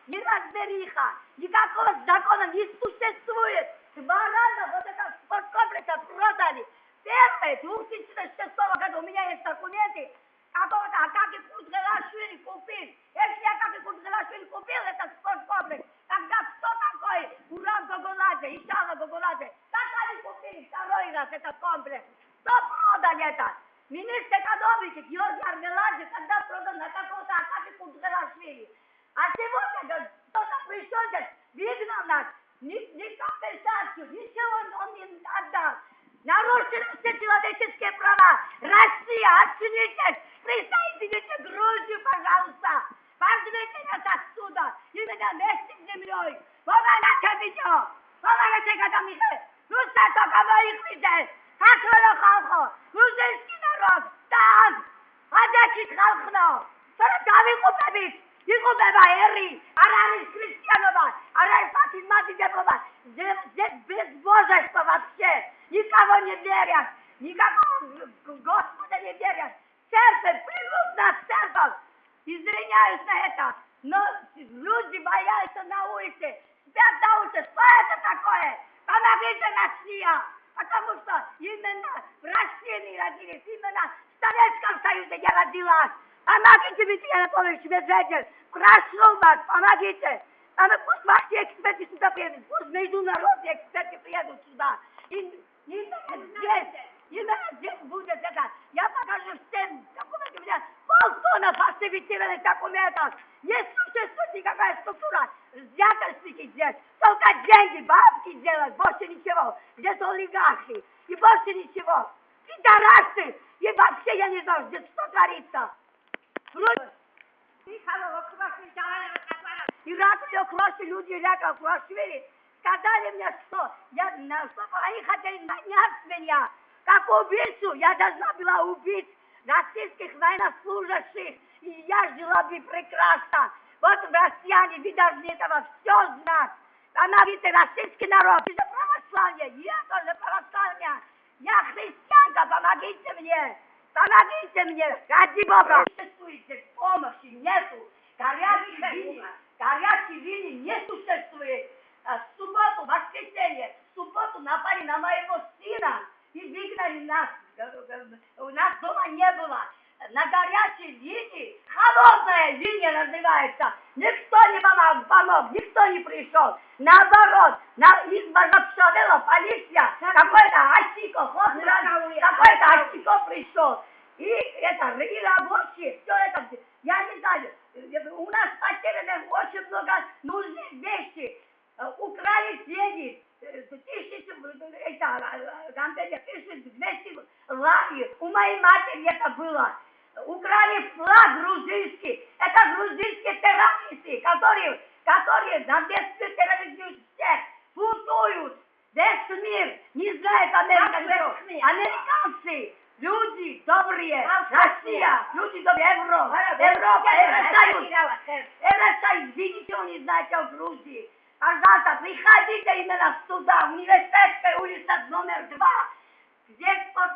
неразбериха, никакого закона не существует. 2 раза вот этот спорткомплекс продали. Первое, 2006 года, у меня есть документы, какого-то Акаки Кудгалашвили купил. Если Акаки Кудгалашвили купил этот спорткомплекс, тогда кто такой Урал Гоголадзе, Ишала Гоголадзе? Как они купили 2 раз этот комплекс? Кто продал это? Министр экономики Георгий Армеладзе, когда продал на какого-то Акаки Кудгалашвили. А сегодня кто-то пришел здесь, выгнал нас, ни компенсацию, ничего он не отдал. Нарушены все человеческие права. Россия, отчинитесь, присоедините Грузию, пожалуйста. Возьмите нас отсюда, именно вместе с землей. Помогайте видео, помогайте, когда Михаил. Ну что только моих людей, как халхо, грузинский народ, там, одечит халхно. Сороками купебит, и купеба эри, арарис христианова, арарис патимати деплова. Здесь безбожество вообще. Никого не верят, никакого Господа не верят. Церковь, плюют на церковь. Извиняюсь на это, но люди боятся на улице, спят на улице. Что это такое? Помогите, Россия! Потому что именно в России не родились, именно в Советском Союзе я родилась. Помогите, Дмитрий Анатольевич Медведев, прошу вас, помогите. Пусть ваши эксперты сюда приедут, пусть международные эксперты приедут сюда. Именно здесь будет это. Я покажу всем документы. У меня полтонна фальсифицированных документов. Не существует никакая структура. Взяточники здесь. Только деньги, бабки делают. Больше ничего. Здесь олигархи. И больше ничего. Пидорасы. И вообще я не знаю, здесь что творится. Ираклио Кроши, люди Ираклио Крошвили сказали мне, что они хотели нанять меня как убийцу. Я должна была убить российских военнослужащих, и я жила бы прекрасно. Вот россияне, вы должны этого все знать. Помогите, российский народ, это православие, я тоже православие, я христианка, помогите мне. Помогите мне, ради Бога. Существует помощи, нету. Горячей линии не существует. В субботу, в воскресенье, в субботу напали на моего сына и выгнали нас. У нас дома не было. На горячей линии, холодная линия называется. Никто не помог, никто не пришел. Наоборот, из Бажапшавела полиция, какой-то Ачико, какой-то Ачико пришел. И рабочие, все это, я не знаю, у нас потеряно очень много нужных вещей. Украли деньги, 1200 лари, у моей матери это было. Украли флаг грузинский, это грузинские террористы, которые на детстве терроризируют всех, плутуют, весь мир, не знает американцы, люди добрые, Россия, люди добрые, Европа, Евросоюз, вы ничего не знаете о Грузии. Пожалуйста, приходите именно сюда, университетская улица номер 2, где под